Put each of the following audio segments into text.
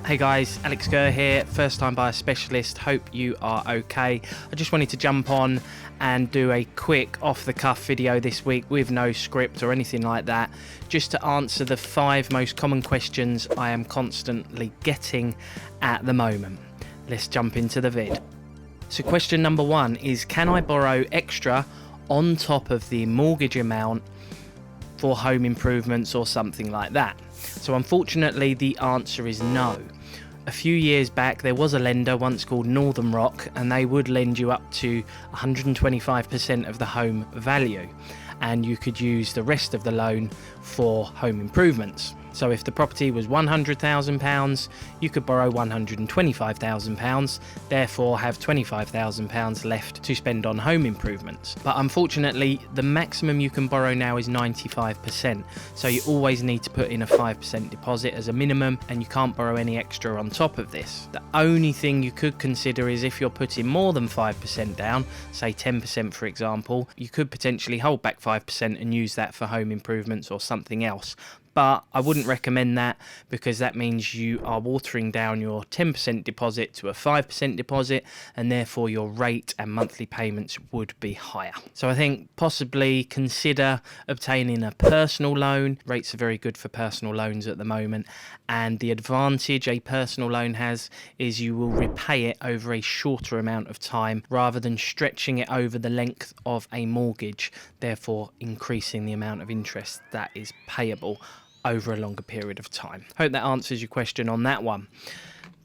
Hey guys, Alex Gurr here, first time buyer specialist. Hope you are okay. I just wanted to jump on and do a quick off the cuff video this week with no script or anything like that, just to answer the 5 most common questions I am constantly getting at the moment. Let's jump into the vid. So question number 1 is, can I borrow extra on top of the mortgage amount for home improvements or something like that? So unfortunately the answer is no. A few years back there was a lender once called Northern Rock, and they would lend you up to 125% of the home value, and you could use the rest of the loan for home improvements. So if the property was £100,000, you could borrow £125,000, therefore have £25,000 left to spend on home improvements. But unfortunately, the maximum you can borrow now is 95%. So you always need to put in a 5% deposit as a minimum, and you can't borrow any extra on top of this. The only thing you could consider is if you're putting more than 5% down, say 10% for example, you could potentially hold back 5% and use that for home improvements or something else. But I wouldn't recommend that, because that means you are watering down your 10% deposit to a 5% deposit, and therefore your rate and monthly payments would be higher. So I think possibly consider obtaining a personal loan. Rates are very good for personal loans at the moment, and the advantage a personal loan has is you will repay it over a shorter amount of time rather than stretching it over the length of a mortgage, therefore increasing the amount of interest that is payable over a longer period of time. Hope that answers your question on that one.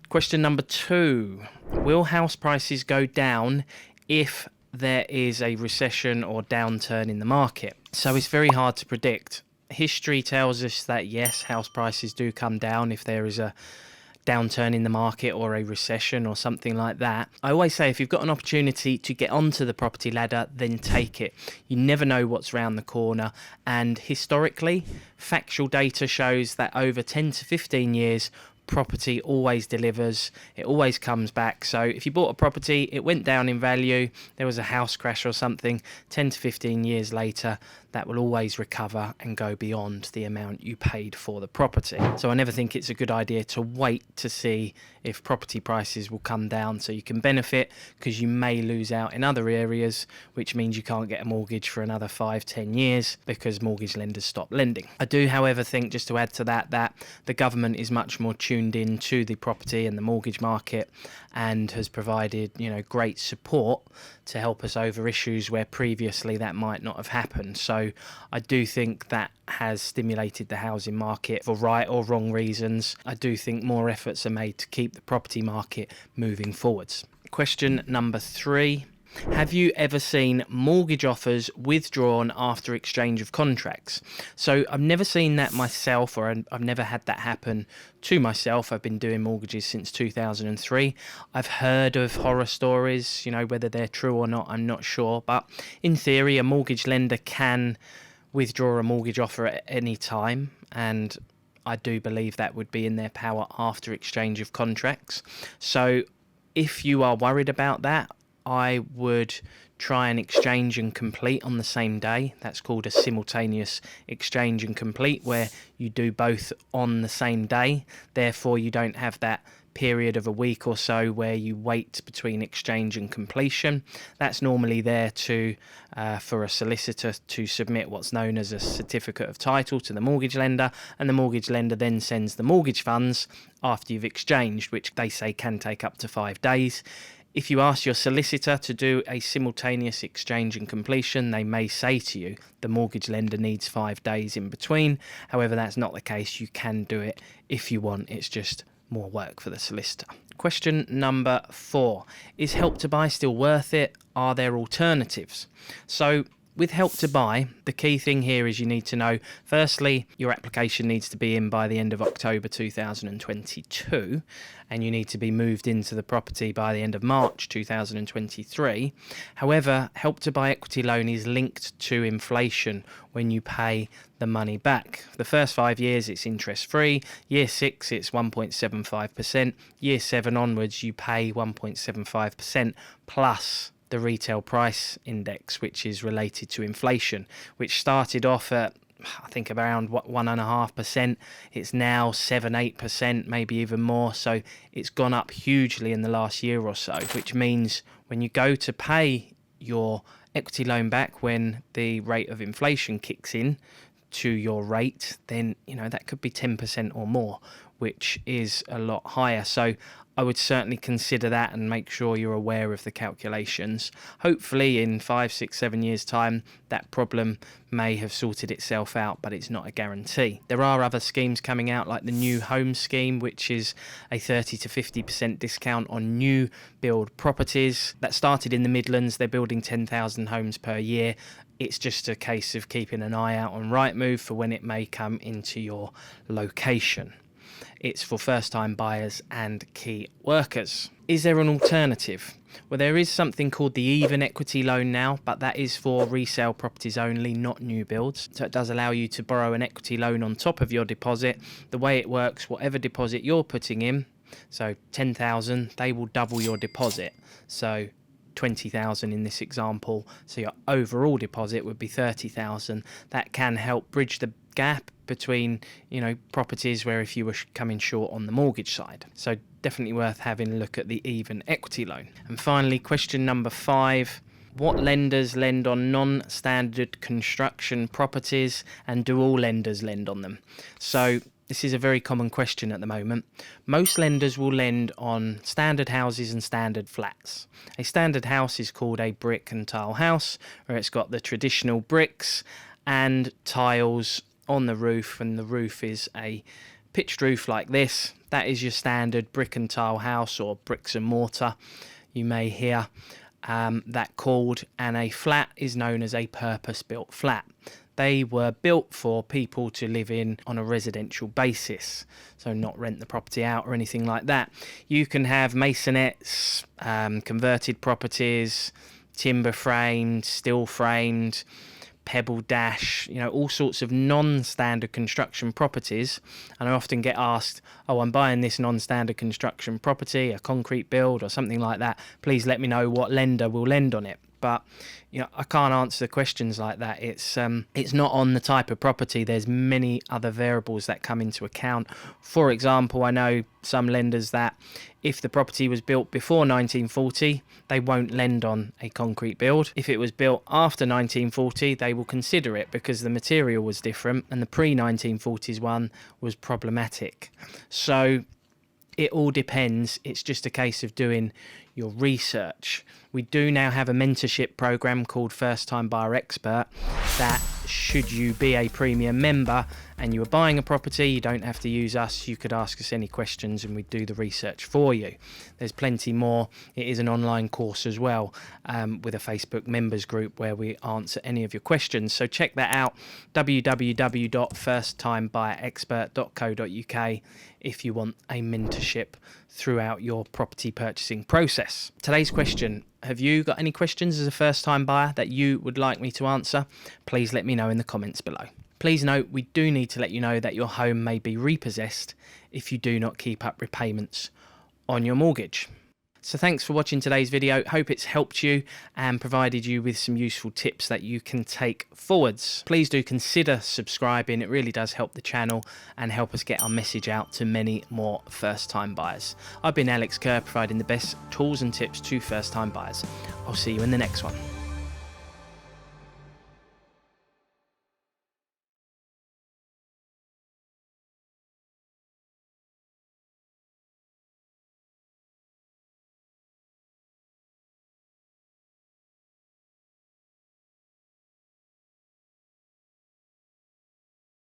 Question number 2, will house prices go down if there is a recession or downturn in the market? So it's very hard to predict. History tells us that yes, house prices do come down if there is a downturn in the market or a recession or something like that. I always say if you've got an opportunity to get onto the property ladder, then take it. You never know what's around the corner, and historically, factual data shows that over 10 to 15 years, property always delivers, it always comes back. So if you bought a property, it went down in value, there was a house crash or something, 10 to 15 years later, that will always recover and go beyond the amount you paid for the property. So I never think it's a good idea to wait to see if property prices will come down so you can benefit, because you may lose out in other areas, which means you can't get a mortgage for another 5-10 years because mortgage lenders stop lending. I do, however, think, just to add to that, that the government is much more tuned in to the property and the mortgage market, and has provided, great support to help us over issues where previously that might not have happened. So I do think that has stimulated the housing market for right or wrong reasons. I do think more efforts are made to keep the property market moving forwards. Question number 3. Have you ever seen mortgage offers withdrawn after exchange of contracts? So I've never seen that myself, or I've never had that happen to myself. I've been doing mortgages since 2003. I've heard of horror stories, whether they're true or not, I'm not sure. But in theory, a mortgage lender can withdraw a mortgage offer at any time, and I do believe that would be in their power after exchange of contracts. So if you are worried about that, I would try and exchange and complete on the same day. That's called a simultaneous exchange and complete, where you do both on the same day. Therefore, you don't have that period of a week or so where you wait between exchange and completion. That's normally there to for a solicitor to submit what's known as a certificate of title to the mortgage lender, and the mortgage lender then sends the mortgage funds after you've exchanged, which they say can take up to 5 days. If you ask your solicitor to do a simultaneous exchange and completion, they may say to you the mortgage lender needs 5 days in between. However, that's not the case. You can do it if you want. It's just more work for the solicitor. Question number 4. Is Help to Buy still worth it? Are there alternatives? So with Help to Buy, the key thing here is you need to know, firstly, your application needs to be in by the end of October 2022, and you need to be moved into the property by the end of March 2023. However, Help to Buy equity loan is linked to inflation when you pay the money back. The first 5 years it's interest free, year 6 it's 1.75%, year 7 onwards you pay 1.75% plus the retail price index, which is related to inflation, which started off at I think around 1.5%. It's now 7-8%, maybe even more. So it's gone up hugely in the last year or so, which means when you go to pay your equity loan back, when the rate of inflation kicks in to your rate, then that could be 10% or more, which is a lot higher. So I would certainly consider that and make sure you're aware of the calculations. Hopefully in 5, 6, 7 years time that problem may have sorted itself out, but it's not a guarantee. There are other schemes coming out, like the new home scheme, which is a 30 to 50% discount on new build properties. That started in the Midlands. They're building 10,000 homes per year. It's just a case of keeping an eye out on Rightmove for when it may come into your location. It's for first-time buyers and key workers. Is there an alternative? Well, there is something called the even equity loan now, but that is for resale properties only, not new builds. So it does allow you to borrow an equity loan on top of your deposit. The way it works, whatever deposit you're putting in, so 10,000, they will double your deposit. So 20,000 in this example, so your overall deposit would be 30,000. That can help bridge the gap between properties where if you were coming short on the mortgage side. So definitely worth having a look at the even equity loan. And finally, question number 5: what lenders lend on non-standard construction properties, and do all lenders lend on them? So this is a very common question at the moment. Most lenders will lend on standard houses and standard flats. A standard house is called a brick and tile house, where it's got the traditional bricks and tiles on the roof, and the roof is a pitched roof like this. That is your standard brick and tile house, or bricks and mortar, you may hear that called. And a flat is known as a purpose-built flat. They were built for people to live in on a residential basis, so not rent the property out or anything like that. You can have masonettes, converted properties, timber framed, steel framed, pebble dash, all sorts of non-standard construction properties. And I often get asked, oh, I'm buying this non-standard construction property, a concrete build or something like that, please let me know what lender will lend on it. But I can't answer questions like that. It's not on the type of property. There's many other variables that come into account. For example, I know some lenders that if the property was built before 1940, they won't lend on a concrete build. If it was built after 1940, they will consider it because the material was different and the pre-1940s one was problematic. So it all depends. It's just a case of doing your research. We do now have a mentorship program called First Time Buyer Expert that, should you be a premium member and you are buying a property, you don't have to use us. You could ask us any questions and we do the research for you. There's plenty more. It is an online course as well, with a Facebook members group where we answer any of your questions. So check that out, www.firsttimebuyerexpert.co.uk, if you want a mentorship throughout your property purchasing process. Today's question: have you got any questions as a first time buyer that you would like me to answer? Please let me know in the comments below. Please note, we do need to let you know that your home may be repossessed if you do not keep up repayments on your mortgage. So thanks for watching today's video. Hope it's helped you and provided you with some useful tips that you can take forwards. Please do consider subscribing. It really does help the channel and help us get our message out to many more first-time buyers. I've been Alex Kerr, providing the best tools and tips to first-time buyers. I'll see you in the next one.